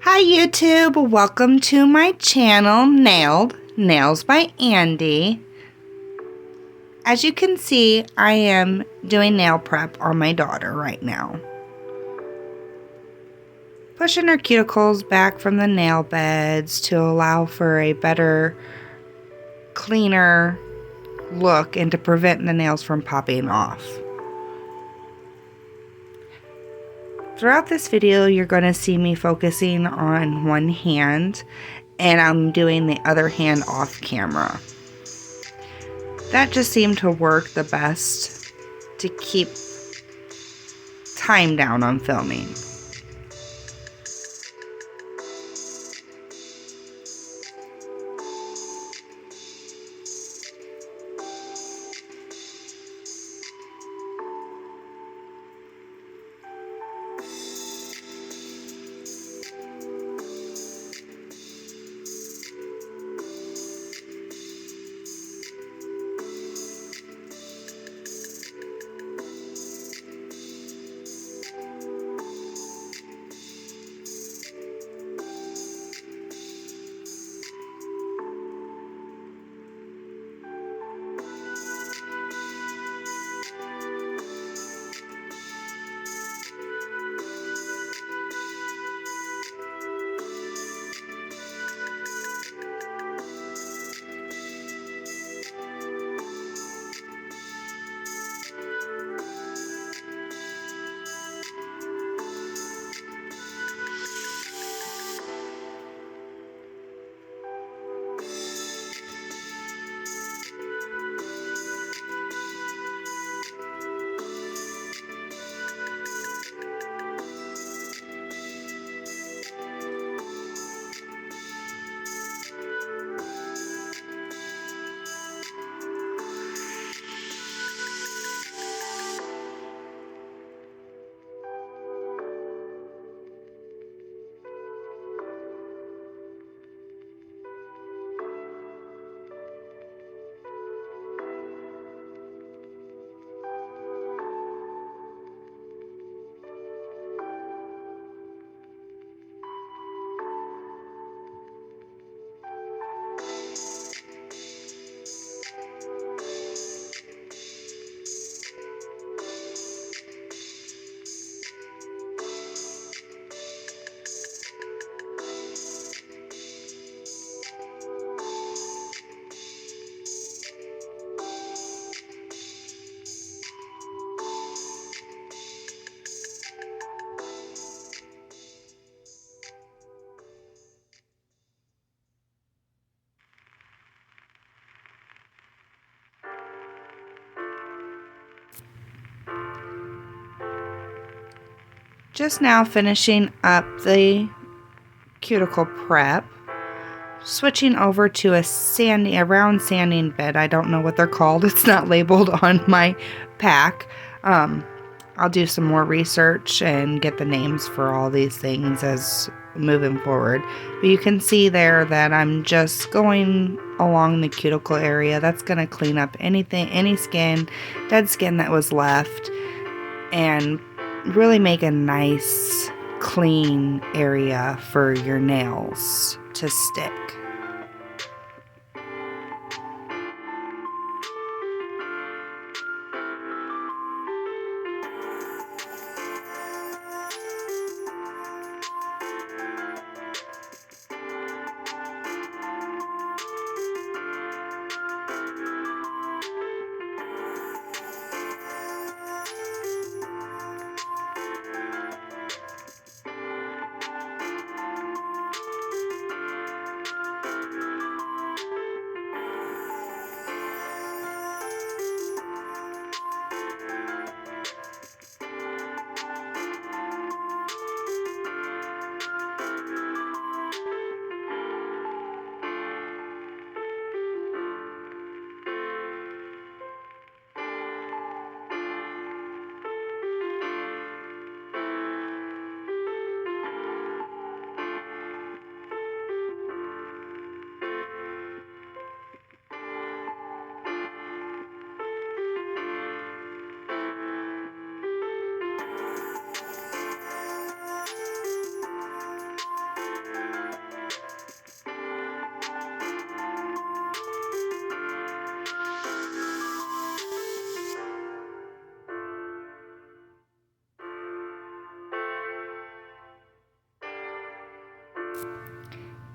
Hi YouTube, welcome to my channel, Nails by Andy. As you can see, I am doing nail prep on my daughter right now. Pushing her cuticles back from the nail beds to allow for a better, cleaner look and to prevent the nails from popping off. Throughout this video, you're going to see me focusing on one hand, and I'm doing the other hand off camera. That just seemed to work the best to keep time down on filming. Just now finishing up the cuticle prep, switching over to a round sanding bit. I don't know what they're called. It's not labeled on my pack. I'll do some more research and get the names for all these things as moving forward. But you can see there that I'm just going along the cuticle area. That's going to clean up any skin, dead skin that was left, and really make a nice clean area for your nails to stick.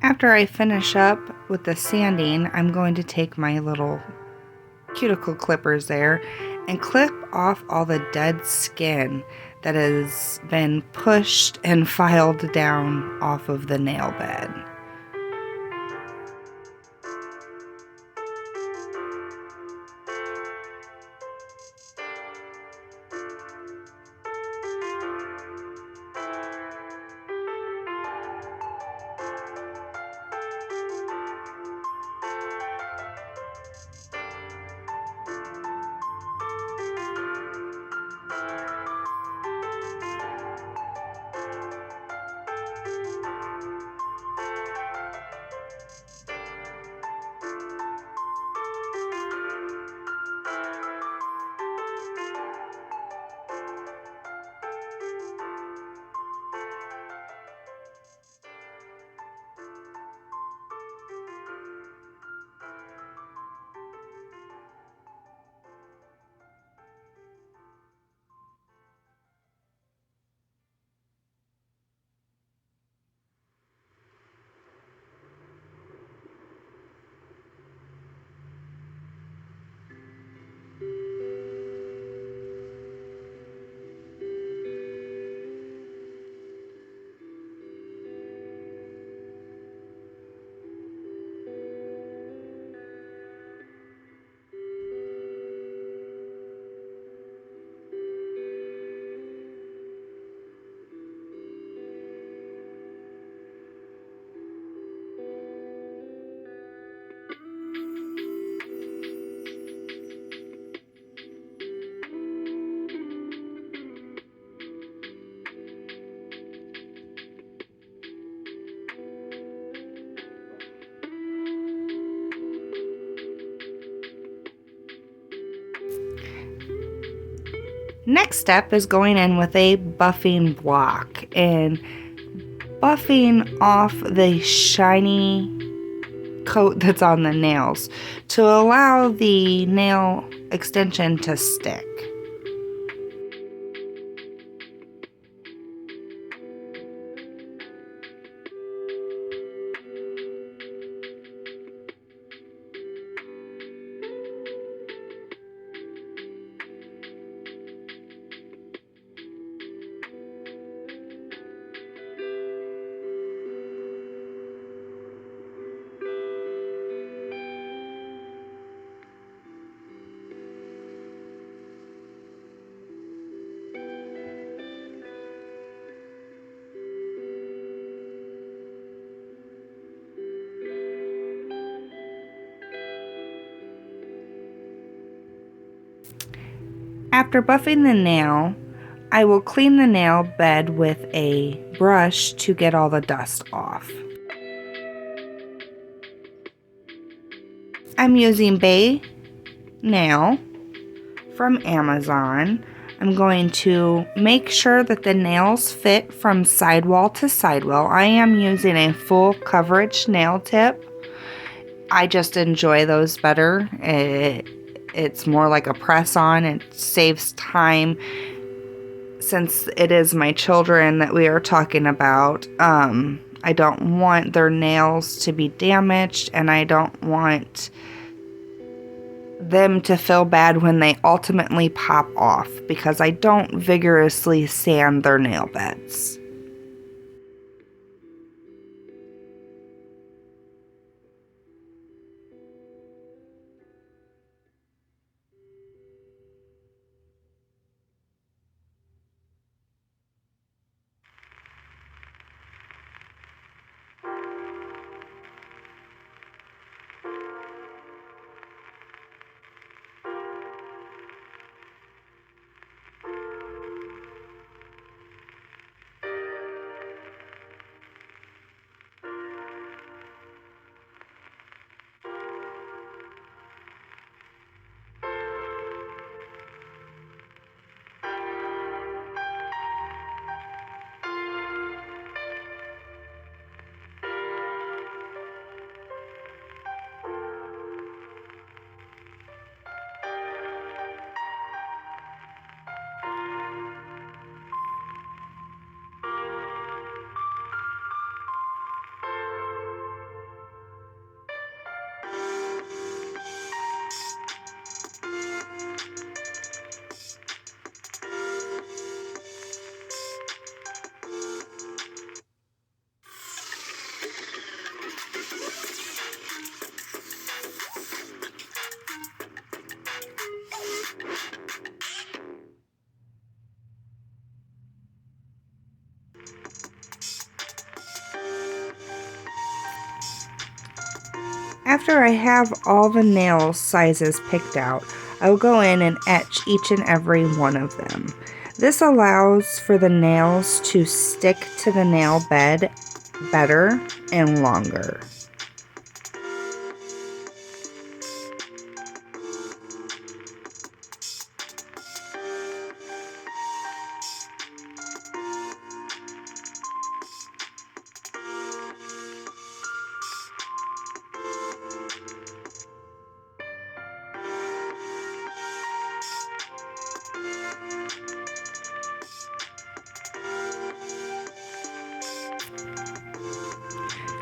After I finish up with the sanding, I'm going to take my little cuticle clippers there and clip off all the dead skin that has been pushed and filed down off of the nail bed. Next step is going in with a buffing block and buffing off the shiny coat that's on the nails to allow the nail extension to stick. After buffing the nail, I will clean the nail bed with a brush to get all the dust off. I'm using Bay Nail from Amazon. I'm going to make sure that the nails fit from sidewall to sidewall. I am using a full coverage nail tip. I just enjoy those better. It's more like a press on. It saves time. Since it is my children that we are talking about, I don't want their nails to be damaged, and I don't want them to feel bad when they ultimately pop off because I don't vigorously sand their nail beds. After I have all the nail sizes picked out, I will go in and etch each and every one of them. This allows for the nails to stick to the nail bed better and longer.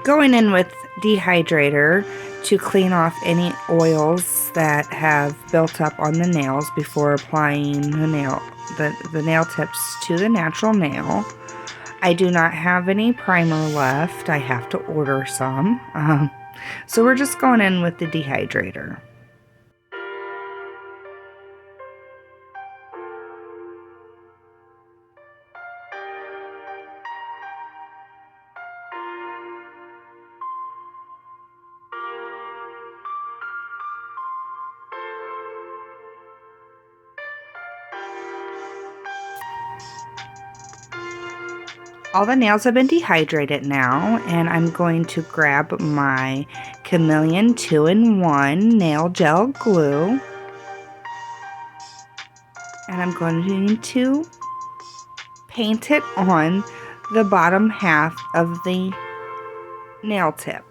Going in with dehydrator to clean off any oils that have built up on the nails before applying the nail tips to the natural nail. I do not have any primer left. I have to order some. So we're just going in with the dehydrator. All the nails have been dehydrated now, and I'm going to grab my Chameleon 2-in-1 nail gel glue, and I'm going to paint it on the bottom half of the nail tip.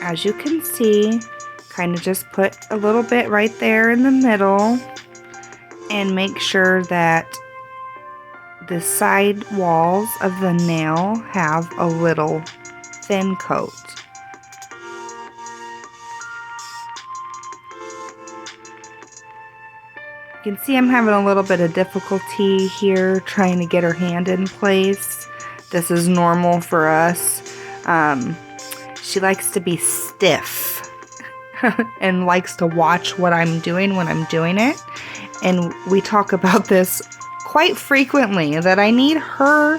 As you can see, kind of just put a little bit right there in the middle and make sure that the side walls of the nail have a little thin coat. You can see I'm having a little bit of difficulty here trying to get her hand in place. This is normal for us. She likes to be stiff and likes to watch what I'm doing when I'm doing it. And we talk about this quite frequently, that I need her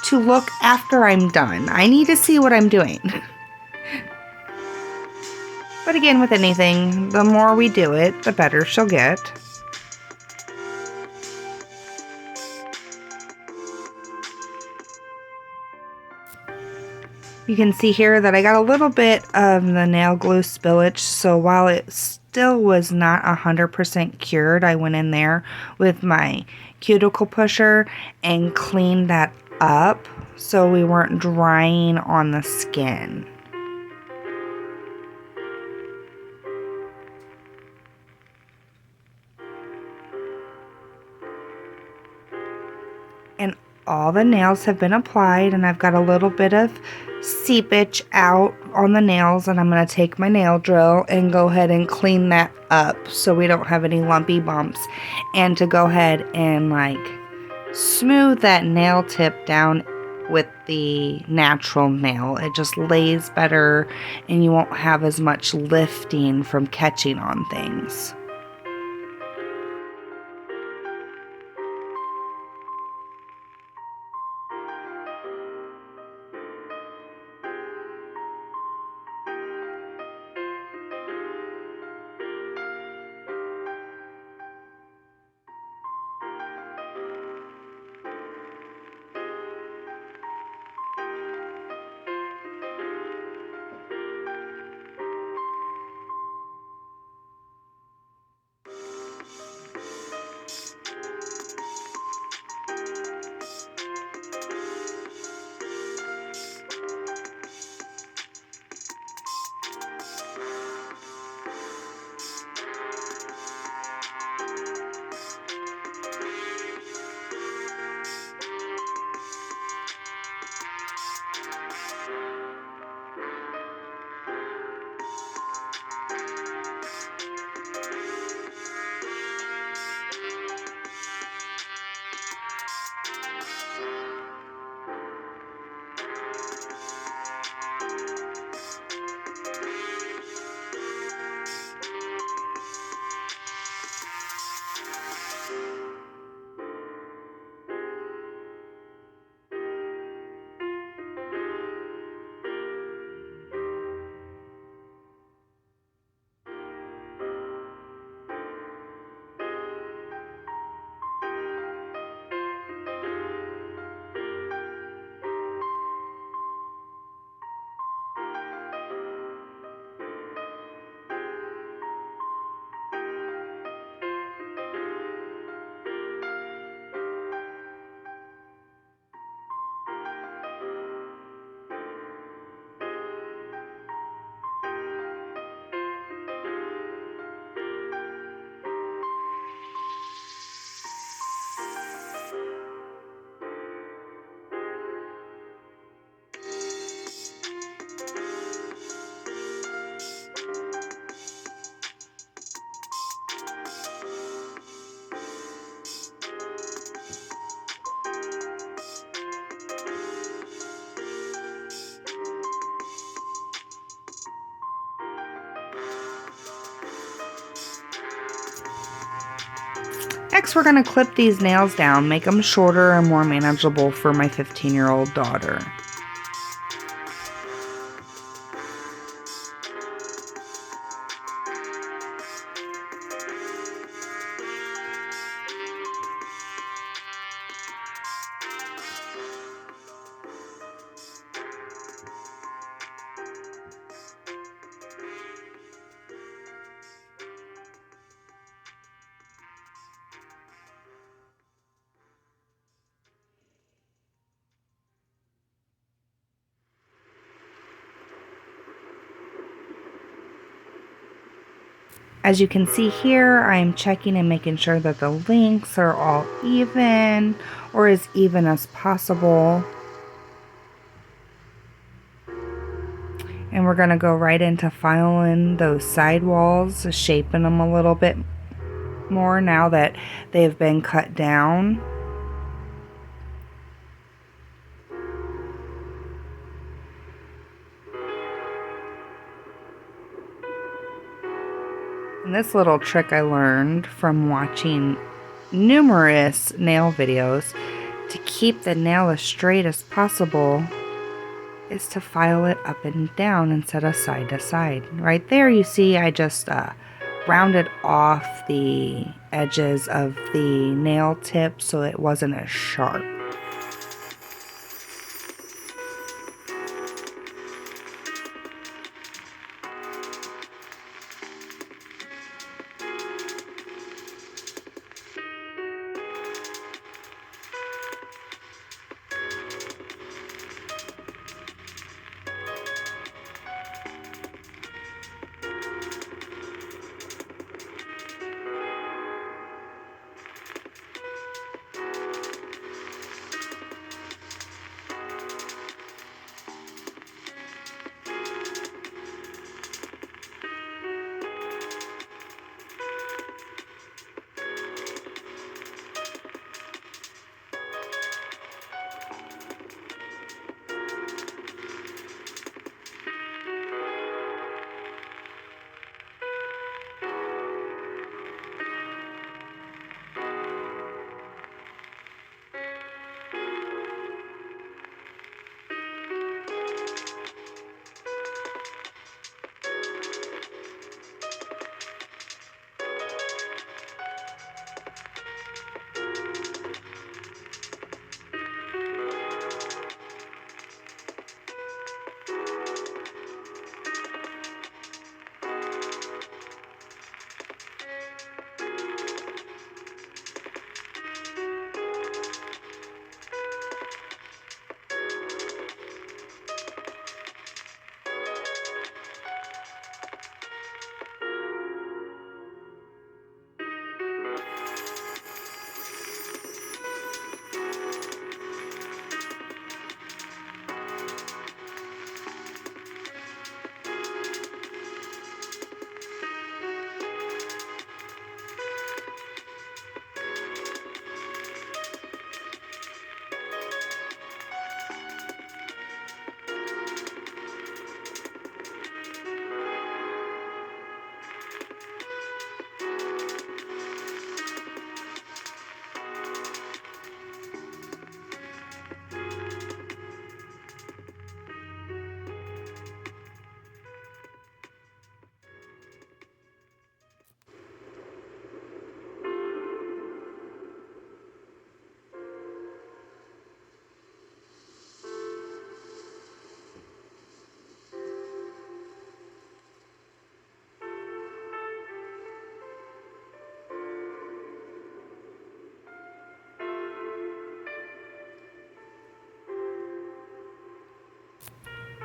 to look after I'm done. I need to see what I'm doing. But again, with anything, the more we do it, the better she'll get. You can see here that I got a little bit of the nail glue spillage, so while it still was not 100% cured, I went in there with my cuticle pusher and cleaned that up so we weren't drying on the skin. And all the nails have been applied, and I've got a little bit of seepage out on the nails, and I'm going to take my nail drill and go ahead and clean that up so we don't have any lumpy bumps, and to go ahead and smooth that nail tip down with the natural nail. It just lays better and you won't have as much lifting from catching on things. Next, we're going to clip these nails down, make them shorter and more manageable for my 15-year-old daughter. As you can see here, I'm checking and making sure that the lengths are all even, or as even as possible. And we're going to go right into filing those side walls, shaping them a little bit more now that they've been cut down. And this little trick I learned from watching numerous nail videos to keep the nail as straight as possible is to file it up and down instead of side to side. Right there you see I just rounded off the edges of the nail tip so it wasn't as sharp.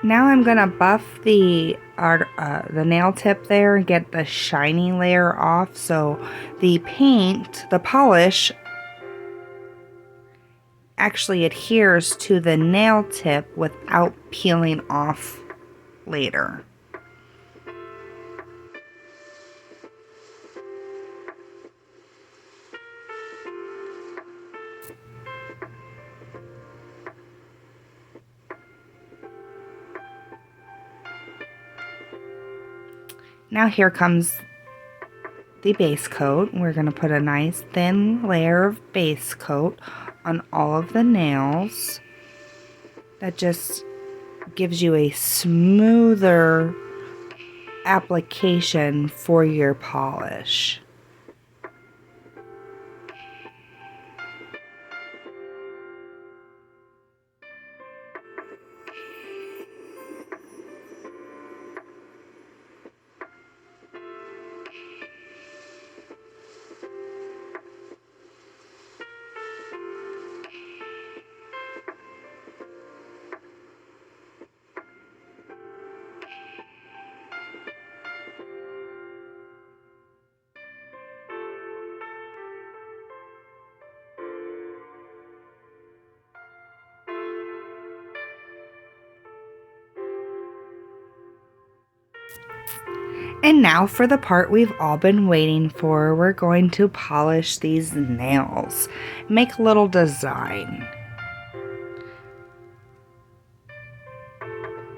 Now I'm going to buff the nail tip there and get the shiny layer off so the paint, the polish, actually adheres to the nail tip without peeling off later. Now here comes the base coat. We're going to put a nice thin layer of base coat on all of the nails. That just gives you a smoother application for your polish. And now for the part we've all been waiting for. We're going to polish these nails. Make a little design.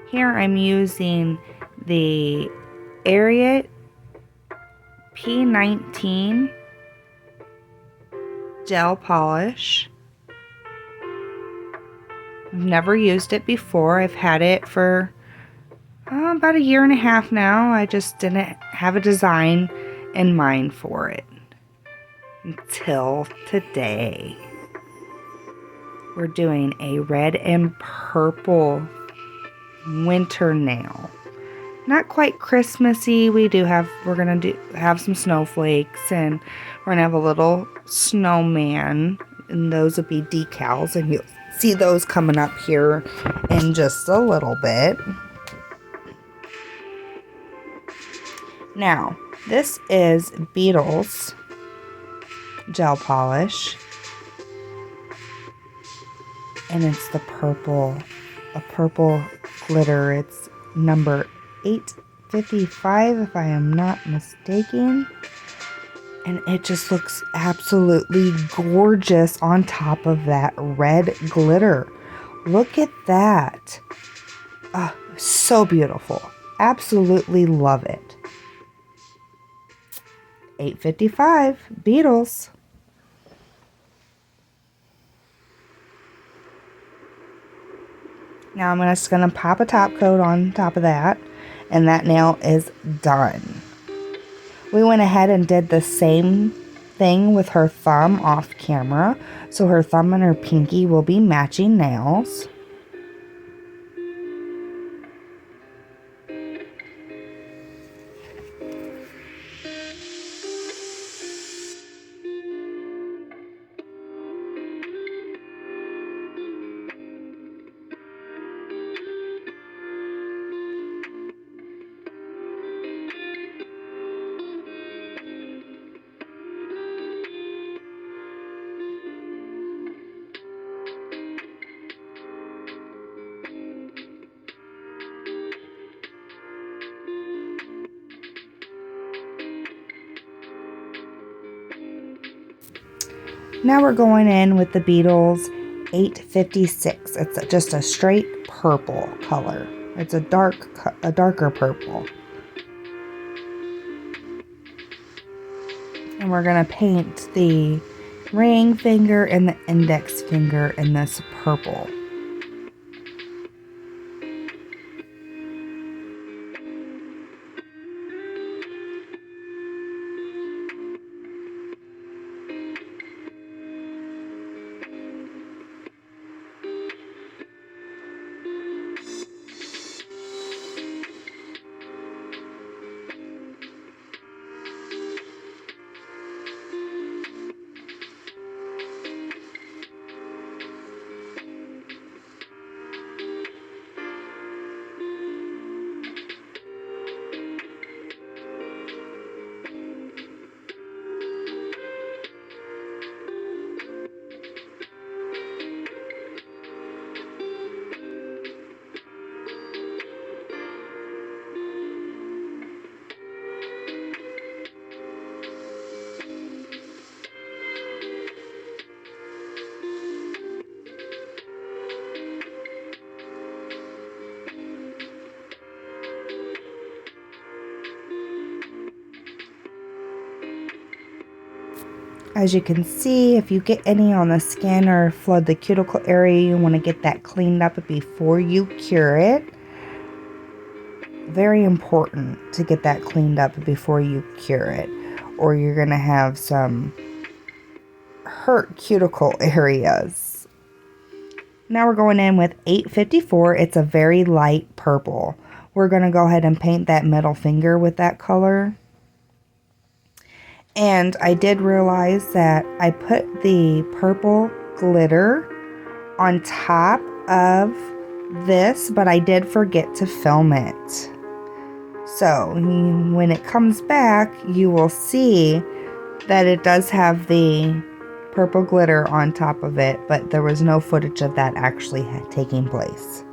Here I'm using the Ariat P19 gel polish. I've never used it before. I've had it for about a year and a half now. I just didn't have a design in mind for it until today. We're doing a red and purple winter nail. Not quite Christmassy. We're gonna have some snowflakes, and we're gonna have a little snowman, and those will be decals, and you'll see those coming up here in just a little bit. Now, this is Beetles gel polish, and it's the purple, a purple glitter. It's number 855 if I am not mistaken, and it just looks absolutely gorgeous on top of that red glitter. Look at that. So beautiful. Absolutely love it. 855 Beetles. Now I'm just going to pop a top coat on top of that, and that nail is done. We went ahead and did the same thing with her thumb off camera, so her thumb and her pinky will be matching nails. Now we're going in with the Beetles 856. It's just a straight purple color. It's a darker purple. And we're going to paint the ring finger and the index finger in this purple. As you can see, if you get any on the skin or flood the cuticle area, you want to get that cleaned up before you cure it. Very important to get that cleaned up before you cure it, or you're going to have some hurt cuticle areas. Now we're going in with 854. It's a very light purple. We're going to go ahead and paint that middle finger with that color. And I did realize that I put the purple glitter on top of this, but I did forget to film it. So when it comes back, you will see that it does have the purple glitter on top of it, but there was no footage of that actually taking place.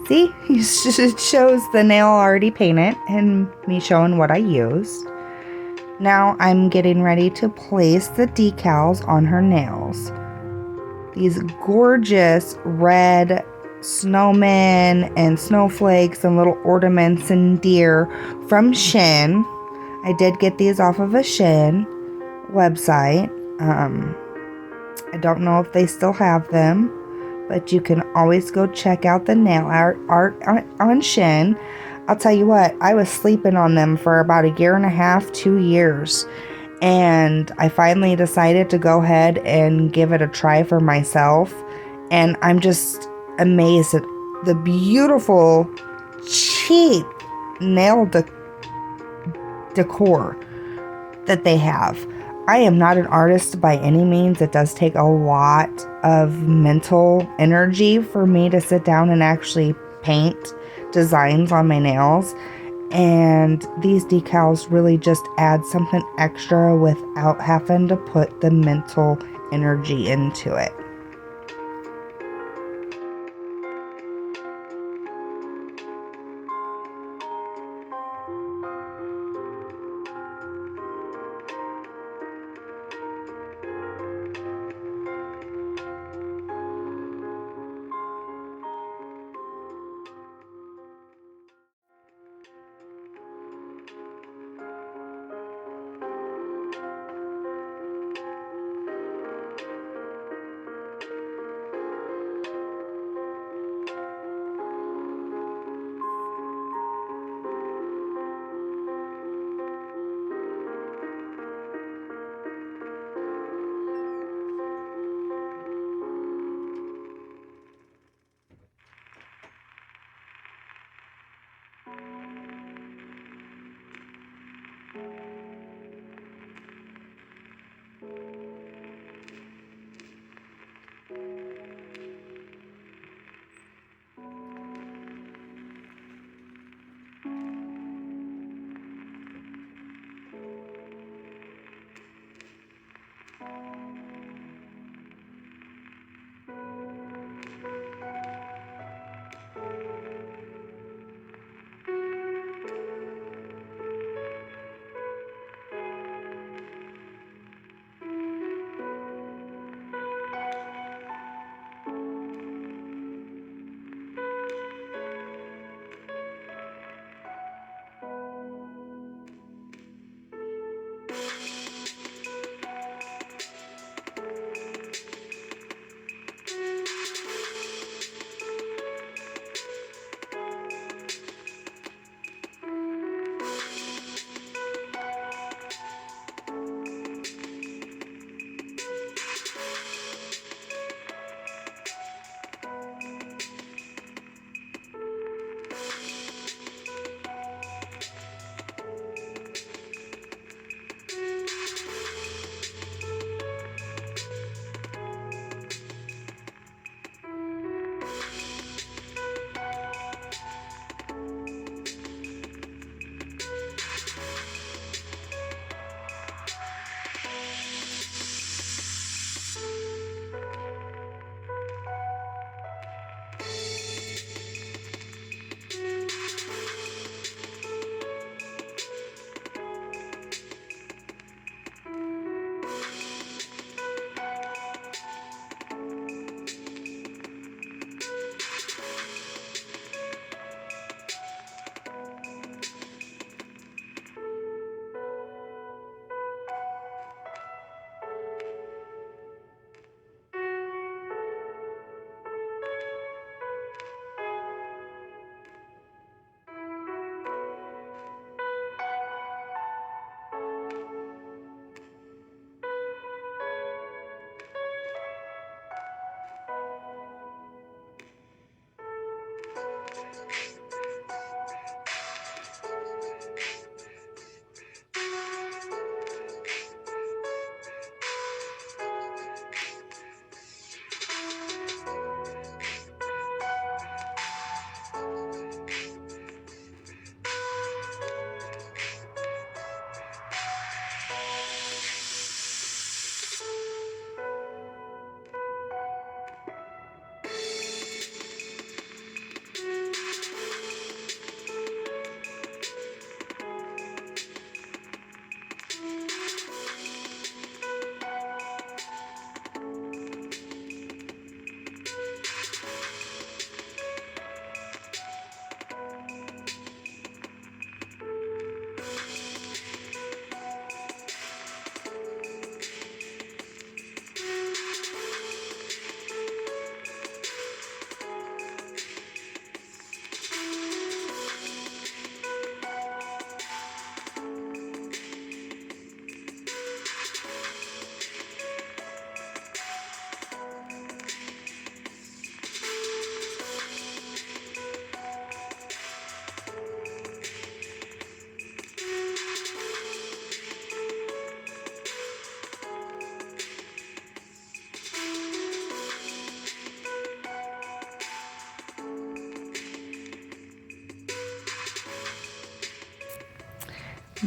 See, it shows the nail already painted and me showing what I used. Now I'm getting ready to place the decals on her nails. These gorgeous red snowmen and snowflakes and little ornaments and deer from Shein. I did get these off of a Shein website. I don't know if they still have them, but you can always go check out the nail art on Shein. I'll tell you what, I was sleeping on them for about a year and a half, 2 years. And I finally decided to go ahead and give it a try for myself. And I'm just amazed at the beautiful, cheap nail decor that they have. I am not an artist by any means. It does take a lot of mental energy for me to sit down and actually paint designs on my nails. And these decals really just add something extra without having to put the mental energy into it.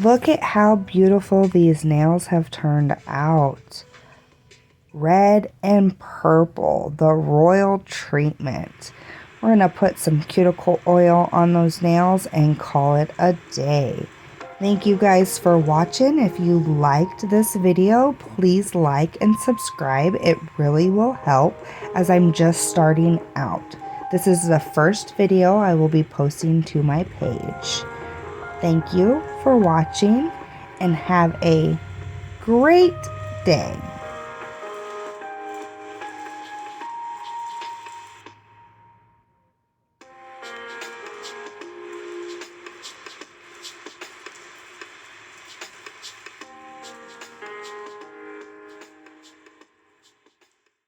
Look at how beautiful these nails have turned out. Red and purple, the royal treatment. We're going to put some cuticle oil on those nails and call it a day. Thank you guys for watching. If you liked this video, please like and subscribe. It really will help as I'm just starting out. This is the first video I will be posting to my page. Thank you for watching and have a great day.